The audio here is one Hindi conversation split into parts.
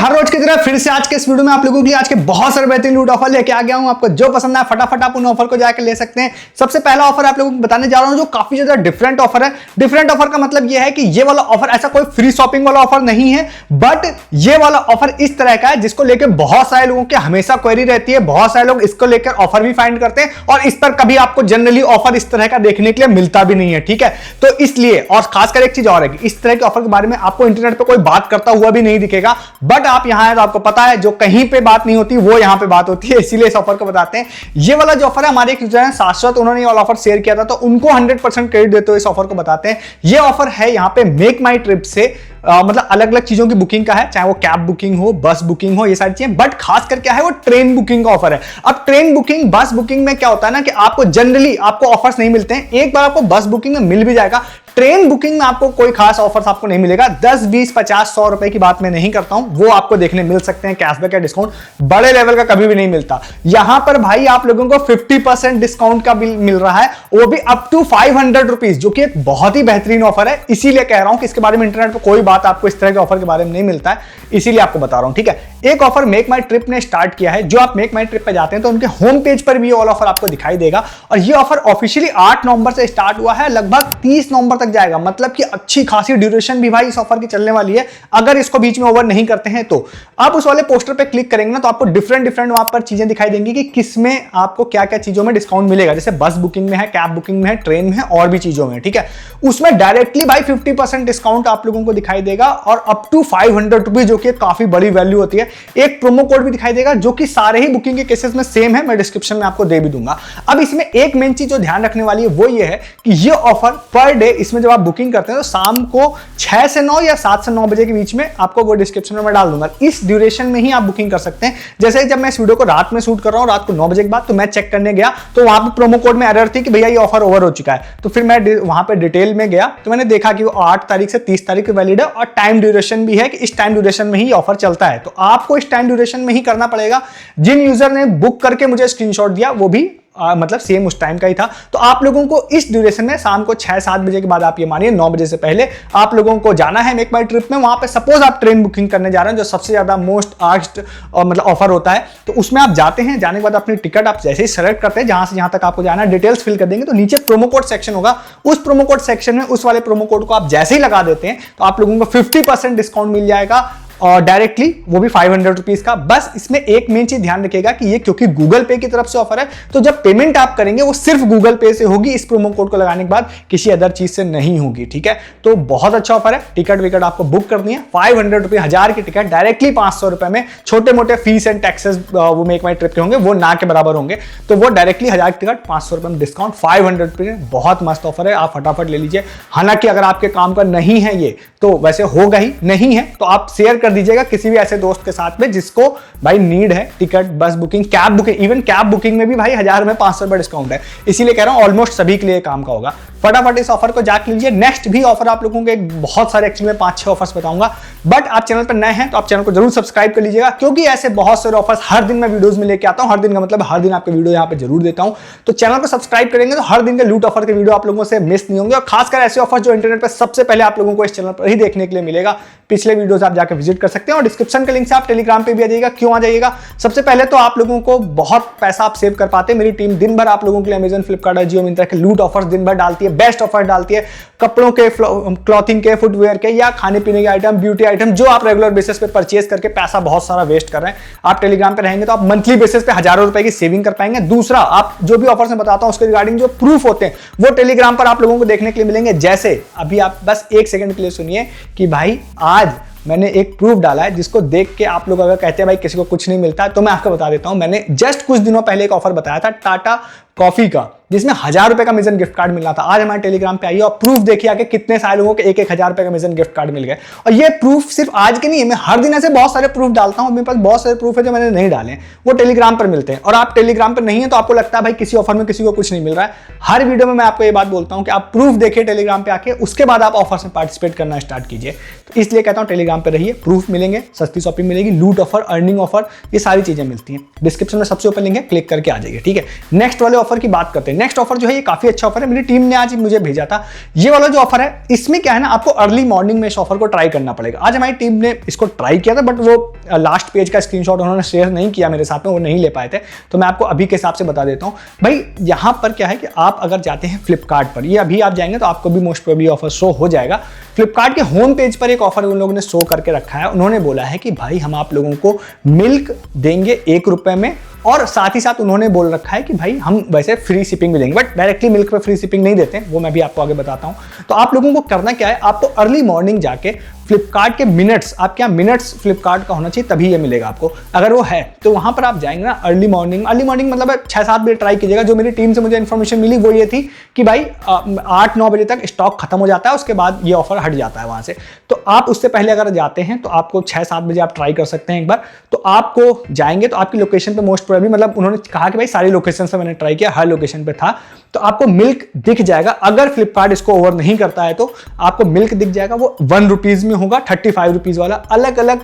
हर रोज की तरह फिर से आज के इस वीडियो में आप लोगों के लिए आज के बहुत सारे बेहतरीन लूट ऑफर लेके आ गया हूं। आपको जो पसंद है फटाफट आप उन ऑफर को जाकर ले सकते हैं। सबसे पहला ऑफर आप लोगों को बताने जा रहा हूं जो काफी ज्यादा डिफरेंट ऑफर है। डिफरेंट ऑफर का मतलब यह है कि ये वाला ऑफर ऐसा कोई फ्री शॉपिंग वाला ऑफर नहीं है, बट ये वाला ऑफर इस तरह का है जिसको लेकर बहुत सारे लोगों की हमेशा क्वेरी रहती है। बहुत सारे लोग इसको लेकर ऑफर भी फाइंड करते हैं और इस पर कभी आपको जनरली ऑफर इस तरह का देखने के लिए मिलता भी नहीं है। ठीक है, तो इसलिए और खासकर एक चीज और है कि इस तरह के ऑफर के बारे में आपको इंटरनेट पर कोई बात करता हुआ भी नहीं दिखेगा, बट आप यहां है तो आपको पता है जो कहीं पे बात नहीं होती वो यहां पे बात होती है, इसीलिए इस ऑफर को बताते हैं। ये वाला जो ऑफर है हमारे एक यूजर हैं शाश्वत, उन्होंने ये वाला ऑफर शेयर किया था तो उनको 100% क्रेडिट देते हुए इस ऑफर को बताते हैं। ये ऑफर है यहां पे मेक माई ट्रिप से मतलब अलग अलग चीजों की बुकिंग का है, चाहे वो कैब बुकिंग हो, बस बुकिंग हो, ये सारी चीजें, बट खासकर क्या है वो ट्रेन बुकिंग का ऑफर है। अब ट्रेन बुकिंग बस बुकिंग में क्या होता है ना कि आपको जनरली आपको ऑफर्स नहीं मिलते हैं। एक बार आपको बस बुकिंग में मिल भी जाएगा, ट्रेन बुकिंग में आपको कोई खास ऑफर्स आपको नहीं मिलेगा। 10, 20, 50, 100 रुपए की बात मैं नहीं करता हूं, वो आपको देखने मिल सकते हैं। कैशबैक या डिस्काउंट बड़े लेवल का कभी भी नहीं मिलता। यहां पर भाई आप लोगों को 50% डिस्काउंट का बिल मिल रहा है, वो भी अप टू 500 रुपीज, जो कि एक बहुत ही बेहतरीन ऑफर है। इसीलिए कह रहा हूं कि इसके बारे में इंटरनेट पर कोई बात आपको इस तरह के ऑफर के बारे में नहीं मिलता है, इसीलिए आपको बता रहा हूं। ठीक है, एक ऑफर मेक माई ट्रिप ने स्टार्ट किया है। जो आप मेक माई ट्रिप पे जाते हैं तो उनके होम पेज पर भी ऑल ऑफर आपको दिखाई देगा और ये ऑफर ऑफिशियली 8 नवंबर से स्टार्ट हुआ है, लगभग 30 नवंबर तक जाएगा। मतलब कि अच्छी खासी ड्यूरेशन भी भाई इस ऑफर की चलने वाली है, अगर इसको बीच में ओवर नहीं करते हैं तो। आप उस वाले पोस्टर पे क्लिक करेंगे ना तो आपको डिफरेंट वहां पर चीजें दिखाई देंगी कि किसमें आपको क्या क्या चीजों में डिस्काउंट मिलेगा। जैसे बस बुकिंग में है, कैब बुकिंग में है, ट्रेन में है और भी चीजों में। ठीक है, उसमें डायरेक्टली भाई 50% डिस्काउंट आप लोगों को दिखाई देगा और अप टू 500 रुपीज, जो कि काफी बड़ी वैल्यू होती है। एक प्रोमो कोड भी दिखाई देगा जो कि सारे ही बुकिंग के केसेस में सेम है, मैं डिस्क्रिप्शन में आपको दे भी दूंगा। अब इसमें एक मेन चीज जो ध्यान रखने वाली है वो ये है कि ये ऑफर पर डे, इसमें जब आप बुकिंग करते हैं तो शाम को 6 से 9 या 7 से 9 बजे के बीच में, आपको वो डिस्क्रिप्शन में मैं डाल दूंगा। इस ड्यूरेशन में ही आप बुकिंग कर सकते हैं। जैसे जब मैं इस वीडियो को रात में शूट कर रहा हूं, रात को 9 बजे के बाद, तो मैं चेक करने गया तो वहां पे प्रोमो कोड में एरर थी कि भैया ये ऑफर ओवर हो चुका है। तो फिर मैं वहां पे डिटेल में गया तो मैंने देखा कि वो 8 तारीख से 30 तारीख वैलिड है और टाइम ड्यूरेशन भी है कि इस टाइम ड्यूरेशन में ही ऑफर चलता है। तो आपको इस टाइम ड्यूरेशन में ही करना पड़ेगा। जिन यूजर ने बुक करके मुझे स्क्रीनशॉट दिया वो भी मतलब सेम उस टाइम का ही था। तो आप लोगों को इस ड्यूरेशन में शाम को 6-7 बजे के बाद, आप ये मानिए 9 बजे से पहले आप लोगों को जाना है मेक माई ट्रिप में। वहां पे सपोज आप ट्रेन बुकिंग करने जा रहे हैं जो सबसे ज्यादा मोस्ट आस्क्ड मतलब ऑफर होता है, तो उसमें आप जाते हैं। जाने के बाद अपनी टिकट आप जैसे ही सेलेक्ट करते हैं जहां से जहां तक आपको जाना है, डिटेल्स फिल कर देंगे तो नीचे प्रोमो कोड सेक्शन होगा। उस प्रोमो कोड सेक्शन में उस वाले प्रोमो कोड को आप जैसे ही लगा देते हैं तो आप लोगों को 50% डिस्काउंट मिल जाएगा और डायरेक्टली वो भी 500 रुपीज का। बस इसमें एक मेन चीज ध्यान रखिएगा कि ये क्योंकि गूगल पे की तरफ से ऑफर है तो जब पेमेंट आप करेंगे वो सिर्फ गूगल पे से होगी, इस प्रोमो कोड को लगाने के बाद किसी अदर चीज से नहीं होगी। ठीक है, तो बहुत अच्छा ऑफर है। टिकट विकट आपको बुक करनी है, 500 रुपए, 1000 की टिकट डायरेक्टली 500 रुपए में। छोटे मोटे फीस एंड टैक्सेस वो मेक माई ट्रिप के होंगे, वो ना के बराबर होंगे। तो वो डायरेक्टली 1000 की टिकट 500 रुपए में डिस्काउंट, 500 रुपए में। बहुत मस्त ऑफर है, आप फटाफट ले लीजिए। हालांकि अगर आपके काम का नहीं है ये तो वैसे होगा ही, नहीं है तो आप शेयर कर दीजिएगा किसी भी ऐसे दोस्त के साथ में जिसको भाई नीड है। टिकट, बस booking, cab booking, even cab booking में भी भाई 1000 में 500 रुपए डिस्काउंट है। इसीलिए कह रहा हूं ऑलमोस्ट सभी के लिए काम का होगा। फटाफट इस ऑफर को जाके लीजिए। नेक्स्ट भी ऑफर आप लोगों के बहुत सारे, एक्चुअली मैं 5-6 ऑफर्स बताऊंगा, बट आप चैनल पर नए हैं तो आप चैनल को जरूर सब्सक्राइब कर लीजिएगा क्योंकि ऐसे बहुत सारे ऑफर्स हर दिन मैं वीडियोस में लेके आता हूं। हर दिन का मतलब हर दिन आपके वीडियो यहां पे जरूर देता हूं। तो चैनल को सब्सक्राइब करेंगे तो हर दिन के लूट ऑफर के वीडियो आप लोगों से मिस नहीं होंगे और खासकर ऐसे ऑफर जो इंटरनेट पर सबसे पहले आप लोगों को इस चैनल पर ही देखने के लिए मिलेगा। पिछले वीडियोस आप जाकर विजिट कर सकते हैं और डिस्क्रिप्शन के लिंक से आप टेलीग्राम पे भी आ जाइएगा। क्यों आ जाइएगा? सबसे पहले तो आप लोगों को बहुत पैसा आप सेव कर पाते हैं। मेरी टीम दिन भर आप लोगों के लिए अमेजन, फ्लिपकार्ट और जियो मिंत्रा के लूट ऑफर्स दिन भर डालती है, बेस्ट ऑफर डालती है। कपड़ों के, क्लॉथिंग के, फुटवेयर के या खाने पीने के आइटम, ब्यूटी आइटम, जो आप रेगुलर बेसिस पे परचेज करके पैसा बहुत सारा वेस्ट कर रहे हैं, आप टेलीग्राम पे रहेंगे तो आप मंथली बेसिस पे हजारों रुपए की सेविंग कर पाएंगे। दूसरा, आप जो भी ऑफर्स में बताता हूं उसके रिगार्डिंग जो प्रूफ होते हैं वो टेलीग्राम पर आप लोगों को देखने के लिए मिलेंगे। जैसे अभी आप बस 1 सेकंड के लिए सुनिए कि भाई आज मैंने एक प्रूफ डाला है जिसको देख के आप लोग अगर कहते हैं भाई किसी को कुछ नहीं मिलता, तो मैं आपको बता देता हूं। मैंने जस्ट कुछ दिनों पहले एक ऑफर बताया था टाटा कॉफी का, जिसमें 1000 रुपए का अमेजन गिफ्ट कार्ड मिलना था। आज हमारे टेलीग्राम पे आइए और प्रूफ देखिए आके कितने सारे लोगों के 1-1 हजार रुपए का अमेजन गिफ्ट कार्ड मिल गए। और ये प्रूफ सिर्फ आज के नहीं है, मैं हर दिन ऐसे बहुत सारे प्रूफ डालता हूं। मेरे पास बहुत सारे प्रूफ है जो मैंने नहीं डाले, वो टेलीग्राम पर मिलते हैं। और आप टेलीग्राम पर नहीं है तो आपको लगता है भाई किसी ऑफर में किसी को कुछ नहीं मिल रहा है। हर वीडियो में मैं आपको ये बात बोलता हूं कि आप प्रूफ देखिए टेलीग्राम पे आके, उसके बाद आप ऑफर में पार्टिसिपेट करना स्टार्ट कीजिए। तो इसलिए कहता हूं टेलीग्राम पर रहिए, प्रूफ मिलेंगे, सस्ती शॉपिंग मिलेगी, लूट ऑफर, अर्निंग ऑफर, ये सारी चीजें मिलती हैं। डिस्क्रिप्शन में सबसे ऊपर लिंक है, क्लिक करके आ जाइए। ठीक है, नेक्स्ट वाले ऑफर की बात करते हैं। नेक्स्ट ऑफर जो है ये काफी अच्छा ऑफर है, मेरी टीम ने आज मुझे भेजा था। ये वाला जो ऑफर है इसमें क्या है ना, आपको अर्ली मॉर्निंग में इस ऑफर को ट्राई करना पड़ेगा। आज हमारी टीम ने इसको ट्राई किया था, बट वो लास्ट पेज का स्क्रीनशॉट उन्होंने शेयर नहीं किया मेरे साथ में, वो नहीं ले पाए थे। तो मैं आपको अभी के हिसाब से बता देता हूं भाई। यहां पर क्या है कि आप अगर जाते हैं फ्लिपकार्ट पर, ये अभी आप जाएंगे तो आपको भी मोस्ट प्रोबेबली ऑफर शो हो जाएगा। फ्लिपकार्ट के होम पेज पर एक ऑफर उन लोगों ने शो करके रखा है। उन्होंने बोला है कि भाई हम आप लोगों को मिल्क देंगे 1 रुपए में, और साथ ही साथ उन्होंने बोल रखा है कि भाई हम वैसे फ्री शिपिंग भी देंगे, बट डायरेक्टली मिल्क पे फ्री शिपिंग नहीं देते, वो मैं भी आपको आगे बताता हूं। तो आप लोगों को करना क्या है, आपको अर्ली मॉर्निंग जाके फ्लिपकार्ट के मिनट्स, आपके यहाँ मिनट्स फ्लिपकार्ट का होना चाहिए तभी ये मिलेगा आपको। अगर वो है तो वहां पर आप जाएंगे ना अर्ली मॉर्निंग मतलब 6-7 बजे ट्राई कीजिएगा। जो मेरी टीम से मुझे इन्फॉर्मेशन मिली वो ये थी कि भाई 8-9 बजे तक स्टॉक खत्म हो जाता है, उसके बाद ये ऑफर हट जाता है वहां से। तो आप उससे पहले अगर जाते हैं तो आपको 6-7 बजे आप ट्राई कर सकते हैं एक बार। तो आपको जाएंगे तो आपकी लोकेशन पे मोस्ट प्रोबेबली, मतलब उन्होंने कहा कि भाई सारी लोकेशन से मैंने ट्राई किया, हर लोकेशन पे था, तो आपको मिल्क दिख जाएगा। अगर फ्लिपकार्ट इसको ओवर नहीं करता है तो आपको मिल्क दिख जाएगा, वो 1 रुपीज में होगा, 35 रुपीज वाला। अलग अलग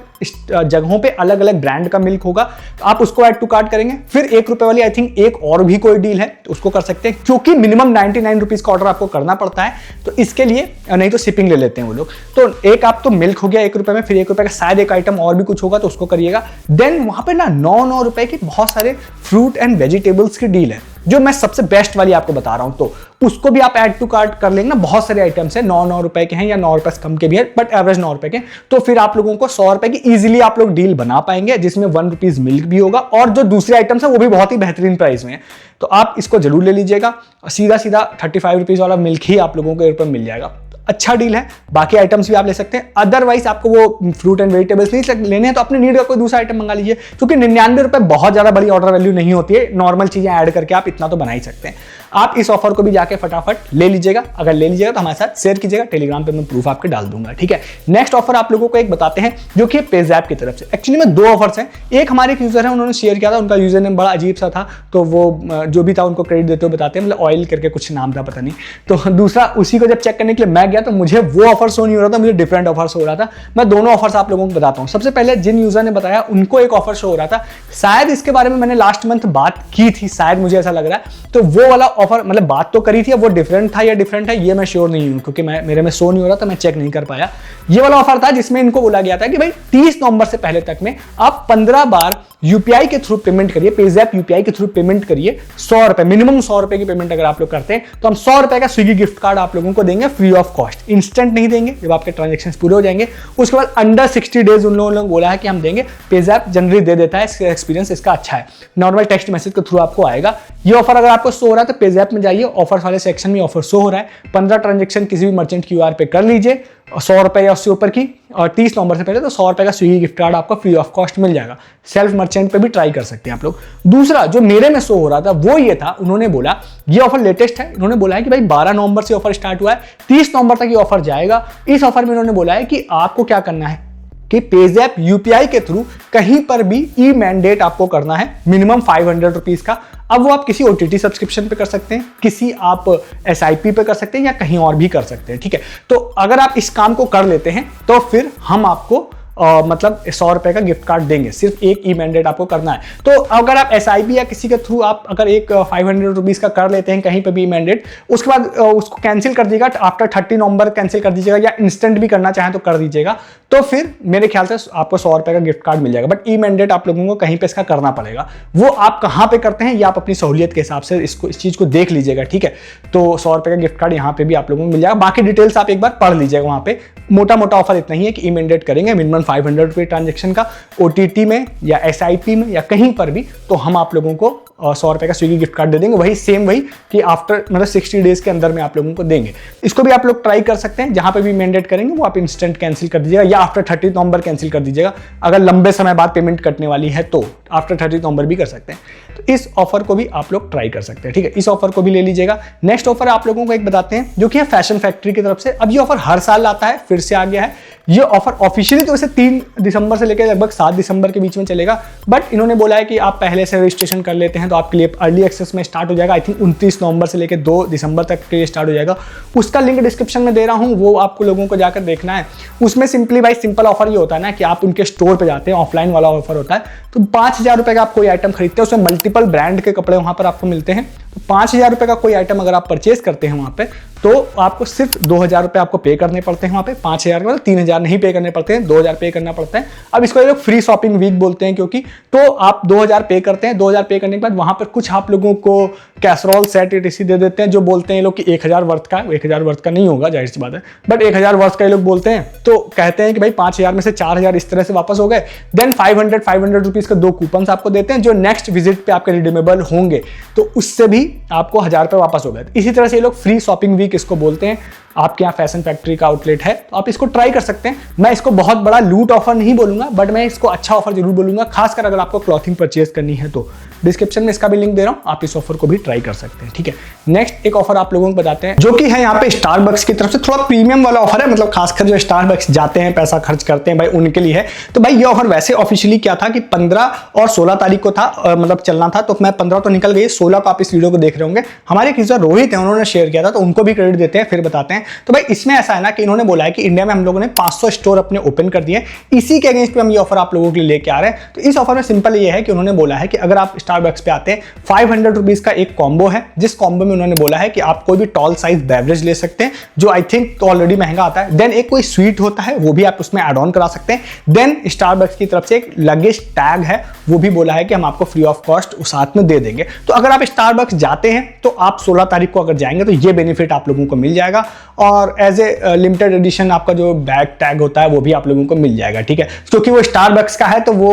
जगहों पे अलग अलग ब्रांड का मिल्क होगा, तो आप उसको ऐड टू कार्ट करेंगे। फिर 1 रुपए वाली आई थिंक एक और भी कोई डील है तो उसको कर सकते हैं, क्योंकि मिनिमम 99 रुपीज का ऑर्डर आपको करना पड़ता है, तो इसके लिए नहीं तो शिपिंग ले लेते हैं वो लोग। तो एक आप तो मिल्क हो गया 1 रुपए में, फिर 1 रुपए का शायद एक आइटम और भी कुछ होगा तो उसको करिएगा। देन वहां पे ना 9 रुपए के बहुत सारे फ्रूट एंड वेजिटेबल्स की डील है, जो मैं सबसे बेस्ट वाली आपको बता रहा हूं, तो उसको भी आप ऐड टू कार्ट कर लेंगे ना। बहुत सारे आइटम्स है 9 रुपए के हैं या 9 रुपए से कम के भी है, बट एवरेज 9 रुपए के। तो फिर आप लोगों को 100 रुपए की इजीली आप लोग डील बना पाएंगे, जिसमें 1 रुपीज मिल्क भी होगा और जो दूसरे आइटम्स है वो भी बहुत ही बेहतरीन प्राइस में है। तो आप इसको जरूर ले लीजिएगा। सीधा 35 रुपीज वाला मिल्क ही आप लोगों को यहाँ पर मिल जाएगा। अच्छा डील है, बाकी आइटम्स भी आप ले सकते हैं। अदरवाइज आपको वो फ्रूट एंड वेजिटेबल्स नहीं लेने हैं तो अपने नीड का कोई दूसरा आइटम मंगा लीजिए, क्योंकि 99 रुपए बहुत ज्यादा बड़ी ऑर्डर वैल्यू नहीं होती है। नॉर्मल चीजें ऐड करके आप इतना तो बना ही सकते हैं। आप इस ऑफर को भी जाके फटाफट ले लीजिएगा। अगर ले लीजिएगा तो हमारे साथ शेयर कीजिएगा, टेलीग्राम पे मैं प्रूफ आपके डाल दूंगा, ठीक है। नेक्स्ट ऑफर आप लोगों को एक बताते हैं जो कि पेज़ैप की तरफ से। एक्चुअली में 2 ऑफर्स हैं। एक हमारे एक यूजर है, उन्होंने शेयर किया था, उनका यूजर नेम बड़ा अजीब सा था, तो वो जो भी था उनको क्रेडिट देते हुए बताते हैं, मतलब ऑयल करके कुछ नाम था, पता नहीं। तो दूसरा उसी को जब चेक करने के लिए मैं गया तो मुझे वो ऑफर शो नहीं हो रहा था, मुझे डिफरेंट ऑफर शो हो रहा था। मैं दोनों ऑफर्स आप लोगों को बताता हूं। सबसे पहले जिन यूजर ने बताया उनको एक ऑफर शो हो रहा था, शायद इसके बारे में मैंने लास्ट मंथ बात की थी, शायद मुझे ऐसा लग रहा है। तो वो वाला ऑफर, मतलब बात तो करी थी, अब वो डिफरेंट था या डिफरेंट है ये मैं श्योर नहीं हूं, क्योंकि मेरे में शो नहीं हो रहा था, मैं चेक नहीं कर पाया। ये वाला ऑफर था जिसमें इनको बोला गया था कि भाई 30 नवंबर से पहले तक में आप 15 बार यूपीआई के थ्रू पेमेंट करिए, पेज़ैप यूपीआई के थ्रू पेमेंट करिए। 100 रुपए, मिनिमम 100 रुपए की पेमेंट अगर आप लोग करते हैं तो हम 100 रुपए का स्विगी गिफ्ट कार्ड आप लोगों को देंगे फ्री ऑफ कॉस्ट। इंस्टेंट नहीं देंगे, जब आपके ट्रांजेक्शन पूरे हो जाएंगे उसके बाद अंडर 60 डेज उन लोगों ने बोला है कि हम देंगे। पेज़ैप जनरली दे देता है, इसका एक्सपीरियंस इसका अच्छा है। नॉर्मल टेक्स्ट मैसेज के थ्रू आपको आएगा ये ऑफर। अगर आपको शो हो रहा है तो पेज़ैप में जाइए, ऑफर्स वाले सेक्शन में ऑफर शो हो रहा है। 15 ट्रांजेक्शन किसी भी मर्चेंट क्यूआर पे कर लीजिए, 100 रुपए या उससे ऊपर की, और 30 नवंबर से पहले तो 100 रुपए का स्विगी गिफ्ट कार्ड आपको फ्री ऑफ कॉस्ट मिल जाएगा। सेल्फ मर्चेंट पे भी ट्राई कर सकते हैं आप लोग। दूसरा जो मेरे में शो हो रहा था वो ये था, उन्होंने बोला ये ऑफर लेटेस्ट है, उन्होंने बोला है कि भाई 12 नवंबर से ऑफर स्टार्ट हुआ है, 30 नवंबर तक ये ऑफर जाएगा। इस ऑफर में उन्होंने बोला है कि आपको क्या करना है कि पेज़ैप यूपीआई के थ्रू कहीं पर भी ई मैंडेट आपको करना है, मिनिमम 500 रुपीज का। अब वो आप किसी ओटीटी सब्सक्रिप्शन पे कर सकते हैं, किसी आप एसआईपी पे कर सकते हैं, या कहीं और भी कर सकते हैं, ठीक है। तो अगर आप इस काम को कर लेते हैं तो फिर हम आपको मतलब 100 रुपए का गिफ्ट कार्ड देंगे। सिर्फ एक ई मैंडेट आपको करना है। तो अगर आप एसआईपी या किसी के थ्रू आप अगर एक 500 रुपीज का कर लेते हैं कहीं पे भी ई मैंडेट, उसके बाद उसको कैंसिल कर दीजिएगा, आफ्टर 30 नवंबर कैंसिल कर दीजिएगा, या इंस्टेंट भी करना चाहें तो कर दीजिएगा, तो फिर मेरे ख्याल से आपको 100 रुपए का गिफ्ट कार्ड मिल जाएगा। बट ई मैंडेट आप लोगों को कहीं पे इसका करना पड़ेगा। वो आप कहां पे करते हैं ये आप अपनी सहूलियत के हिसाब से इस चीज को देख लीजिएगा, ठीक है। तो 100 रुपए का गिफ्ट कार्ड यहाँ पे भी आप लोगों को मिल जाएगा। बाकी डिटेल्स आप एक बार पढ़ लीजिएगा वहां पे। मोटा मोटा ऑफर इतना ही है कि ई मैंडेट करेंगे मिनिमम 500 रुपए ट्रांजेक्शन का, ओटीटी में या एसआईपी में या कहीं पर भी, तो हम आप लोगों को 100 रुपए का स्विगी गिफ्ट कार्ड दे देंगे। वही सेम वही कि आफ्टर मतलब 60 डेज के अंदर में आप लोगों को देंगे। इसको भी आप लोग ट्राई कर सकते हैं। जहां पे भी मैंडेट करेंगे वो आप इंस्टेंट कैंसिल कर दीजिएगा, या आफ्टर 30 नवंबर कैंसिल कर दीजिएगा। अगर लंबे समय बाद पेमेंट कटने वाली है तो आफ्टर 30 नवंबर भी कर सकते हैं। तो इस ऑफर को भी आप लोग ट्राई कर सकते हैं, ठीक है। इस ऑफर को भी ले लीजिएगा। नेक्स्ट ऑफर आप लोगों को एक बताते हैं जो कि है फैशन फैक्ट्री की तरफ से। अब ये ऑफर हर साल आता है, फिर से आ गया है ये ऑफर। ऑफिशियली तो वैसे 3 दिसंबर से लेकर लगभग 7 दिसंबर के बीच में चलेगा, बट इन्होंने बोला है कि आप पहले से रजिस्ट्रेशन कर लेते हैं तो आपके लिए अर्ली एक्सेस में स्टार्ट हो जाएगा। आई थिंक 29 नवंबर से लेकर 2 दिसंबर तक के लिए स्टार्ट हो जाएगा। उसका लिंक डिस्क्रिप्शन में दे रहा हूं, वो आपको लोगों को जाकर देखना है। उसमें सिंपली भाई सिंपल ऑफर ये होता है ना कि आप उनके स्टोर पे जाते हैं, ऑफलाइन वाला ऑफर होता है। तो 5000 रुपए का आप कोई आइटम खरीदते हैं, उसमें मल्टीपल ब्रांड के कपड़े वहां पर आपको मिलते हैं। तो 5,000 रुपए का कोई आइटम अगर आप परचेज करते हैं वहां पे, तो आपको सिर्फ 2,000 रुपए आपको पे करने पड़ते हैं वहां पे। 5,000 मतलब 3,000 नहीं पे करने पड़ते हैं, 2,000 पे करना पड़ता है। अब इसको ये लोग फ्री शॉपिंग वीक बोलते हैं, क्योंकि तो आप 2,000 पे करते हैं, 2,000 पे करने के बाद वहां पर कुछ आप लोगों को कैसरोल सेट etc दे देते हैं, जो बोलते हैं लोग कि 1,000 वर्थ का। 1,000 वर्थ का नहीं होगा, जाहिर सी बात है, बट 1,000 वर्थ का ये लोग बोलते हैं। तो कहते हैं कि भाई 5,000 में से 4,000 इस तरह से वापस हो गए। देन 500 रुपीज का 2 कूपन आपको देते हैं, जो नेक्स्ट विजिट पे आपके रिडीमेबल होंगे, तो उससे भी आपको 1,000 रुपए वापस हो गए। इसी तरह से ये लोग फ्री शॉपिंग वीक इसको बोलते हैं। आपके यहाँ फैशन फैक्ट्री का आउटलेट है, तो आप इसको ट्राई कर सकते हैं। मैं इसको बहुत बड़ा लूट ऑफर नहीं बोलूंगा, बट मैं इसको अच्छा ऑफर जरूर बोलूंगा, खासकर अगर आपको क्लॉथिंग परचेज करनी है तो। डिस्क्रिप्शन में इसका भी लिंक दे रहा हूं, आप इस ऑफर को भी ट्राई कर सकते हैं, ठीक है। नेक्स्ट एक ऑफर आप लोगों को बताते हैं, जो कि है यहाँ पे स्टारबक्स की तरफ से, थोड़ा प्रीमियम वाला ऑफर है, मतलब खासकर जो स्टारबक्स जाते हैं, पैसा खर्च करते हैं भाई, उनके लिए है। तो भाई ये ऑफर वैसे ऑफिशियली क्या था कि 15 और 16 तारीख को था, मतलब चलना था। तो मैं 15 तो निकल गई, 16 को आप इस वीडियो को देख रहे होंगे। हमारे एक यूजर रोहित है, उन्होंने शेयर किया था, तो उनको भी क्रेडिट देते हैं, फिर बताते हैं। तो भाई इसमें ऐसा है ना कि इन्होंने बोला है कि इंडिया में हम लोगों ने 500 स्टोर अपने ओपन कर दिए, इसी के अगेंस्ट पे हम ये ऑफर आप लोगों के लिए लेके आ रहे हैं। तो इस ऑफर में सिंपल ये है कि उन्होंने बोला है कि अगर आप स्टारबक्स पे आते हैं, 500 रुपीज का एक कॉम्बो है, जिस कॉम्बो में उन्होंने बोला है कि आप कोई भी टॉल साइज बेवरेज ले सकते हैं, जो आई थिंक ऑलरेडी महंगा आता है। देन एक कोई स्वीट होता है, वो भी आप उसमें एड ऑन करा सकते हैं। देन स्टारबक्स की तरफ से एक लगेज टैग है, वो भी बोला है कि हम आपको फ्री ऑफ कॉस्ट उस साथ में दे देंगे। तो अगर आप स्टारबक्स जाते हैं, तो आप 16 तारीख को अगर जाएंगे, तो ये बेनिफिट आप लोगों को मिल जाएगा। और एज ए लिमिटेड एडिशन आपका जो बैग टैग होता है, वो भी आप लोगों को मिल जाएगा, ठीक है। क्योंकि वो स्टारबक्स का है, तो वो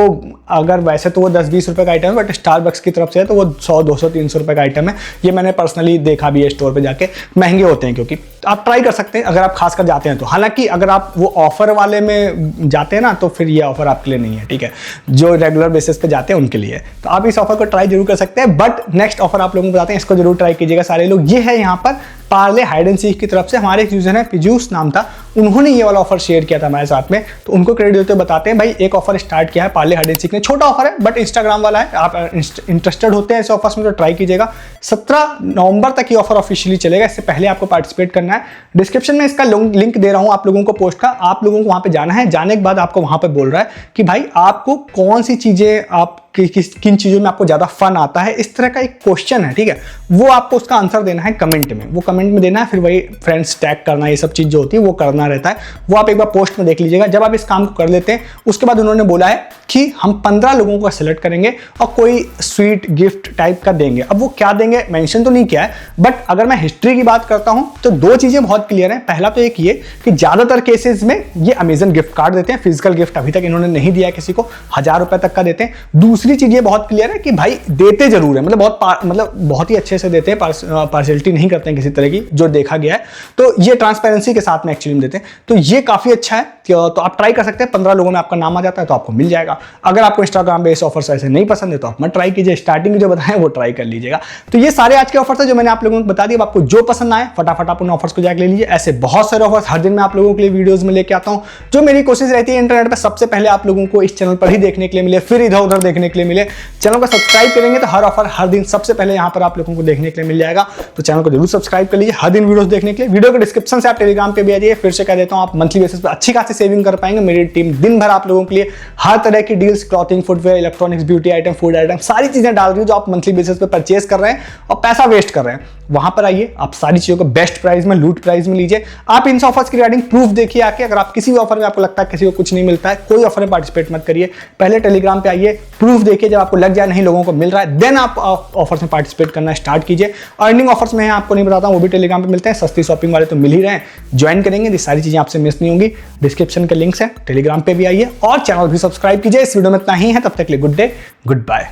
अगर वैसे तो वो 10-20 रुपए का आइटम है, बट स्टारबक्स की तरफ से है तो वो 100-200-300 रुपए का आइटम है। ये मैंने पर्सनली देखा भी है स्टोर पे जाके, महंगे होते हैं, क्योंकि आप ट्राई कर सकते हैं अगर आप खासकर जाते हैं तो। हालांकि अगर आप वो ऑफर वाले में जाते हैं ना, तो फिर ये ऑफर आपके लिए नहीं है, ठीक है। जो रेगुलर बेसिस पे जाते हैं उनके लिए, तो आप इस ऑफर को ट्राई जरूर कर सकते हैं। बट नेक्स्ट ऑफर आप लोगों को बताते हैं, इसको जरूर ट्राई कीजिएगा सारे लोग। ये है यहाँ पर पार्ले हाइड एंड सीक की तरफ से, हमारे एक यूजर है पिजूस नाम था, उन्होंने ये वाला ऑफर शेयर किया था हमारे साथ में, तो उनको क्रेडिट देते हुए बताते हैं भाई एक ऑफर स्टार्ट किया है पार्ले हाइड एंड सीक ने। छोटा ऑफर है, बट इंस्टाग्राम वाला है। आप इंटरेस्टेड होते हैं इस ऑफर्स में तो ट्राई कीजिएगा। 17 नवंबर तक ये ऑफर ऑफिशियली चलेगा, इससे पहले आपको पार्टिसिपेट करना है। डिस्क्रिप्शन में इसका लिंक दे रहा हूं आप लोगों को पोस्ट का, आप लोगों को वहां पे जाना है। जाने के बाद आपको वहां पे बोल रहा है कि भाई आपको कौन सी चीजें, आप किन चीजों में आपको ज्यादा फन आता है, इस तरह का एक क्वेश्चन है, ठीक है। वो आपको उसका आंसर देना है कमेंट में, वो कमेंट में देना है, फिर वही फ्रेंड्स टैग करना, ये सब चीज जो होती है वो करना रहता है। वो आप एक बार पोस्ट में देख लीजिएगा। जब आप इस काम को कर लेते हैं, उसके बाद उन्होंने बोला है कि हम 15 लोगों को सिलेक्ट करेंगे और कोई स्वीट गिफ्ट टाइप का देंगे। अब वो क्या देंगे मेंशन तो नहीं किया है, बट अगर मैं हिस्ट्री की बात करता हूं तो 2 चीजें बहुत क्लियर हैं। पहला तो एक ये कि ज्यादातर केसेस में ये अमेजन गिफ्ट कार्ड देते हैं, फिजिकल गिफ्ट अभी तक इन्होंने नहीं दिया किसी को, 1000 रुपए तक का देते हैं। दूसरी चीज ये बहुत क्लियर है कि भाई देते जरूर है, मतलब बहुत ही अच्छे से देते हैं, पार्शियलिटी नहीं करते हैं किसी तरह की, जो देखा गया है। तो ये ट्रांसपेरेंसी के साथ में एक्चुअली देते हैं, तो ये काफी अच्छा है। तो आप ट्राई कर सकते हैं, 15 लोगों में आपका नाम आ जाता है तो आपको मिल जाएगा। अगर आपको इंस्टाग्राम बेस्ड ऑफर्स ऐसे नहीं पसंद है तो आप मत ट्राई कीजिए, स्टार्टिंग में जो बताएं वो ट्राई कर लीजिएगा। तो ये सारे आज के ऑफर्स है जो मैंने आप लोगों को बता दिया। आपको जो पसंद आए फटाफट आप उन ऑफर्स को जाकर ले लीजिए। ऐसे बहुत सारे ऑफर्स हर दिन मैं आप लोगों के लिए वीडियोस में लेके आता हूं, जो मेरी कोशिश रहती है इंटरनेट पर सबसे पहले आप लोगों को इस चैनल पर ही देखने के लिए मिले, फिर इधर उधर देखने के लिए मिले। चैनल को सब्सक्राइब करेंगे तो हर ऑफर हर दिन सबसे पहले यहां पर आप लोगों को देखने के लिए मिल जाएगा। तो चैनल को जरूर सब्सक्राइब कर लीजिए हर दिन वीडियोस देखने के लिए। वीडियो के डिस्क्रिप्शन से आप टेलीग्राम पे भी आ जाइए। फिर से कह देता हूं, आप मंथली बेसिस पर अच्छी खासी सेविंग कर पाएंगे। मेरी टीम दिन भर आप लोगों के लिए हर तरह की deals, clothing, footwear, electronics, beauty item, food item, सारी चीजें डाल रही है जो आप मंथली बेसिस पे परचेज कर रहे हैं और पैसा वेस्ट कर रहे हैं। वहां पर आइए, आप सारी चीजों को बेस्ट प्राइस में, लूट प्राइस में लीजिए। आप इन ऑफर्स की रिगार्डिंग प्रूफ देखिए आके। अगर आप किसी भी ऑफर में आपको लगता है किसी को कुछ नहीं मिलता है, कोई ऑफर में पार्टिसिपेट मत करिए। पहले टेलीग्राम पे आइए, प्रूफ देखिए, जब आपको लग जाए नहीं लोगों को मिल रहा है, देन आप ऑफर्स में पार्टिसिपेट करना स्टार्ट कीजिए। अर्निंग ऑफर्स में आपको नहीं बताता हूं, वो भी टेलीग्राम पे मिलते हैं। सस्ती शॉपिंग वाले तो मिल ही रहे हैं, ज्वाइन करेंगे ये सारी चीजें आपसे मिस नहीं होंगी। डिस्क्रिप्शन के लिंक्स है, टेलीग्राम पे भी आइए और चैनल भी सब्सक्राइब कीजिए। इस वीडियो में इतना ही है, तब तक के लिए गुड डे, गुड बाय।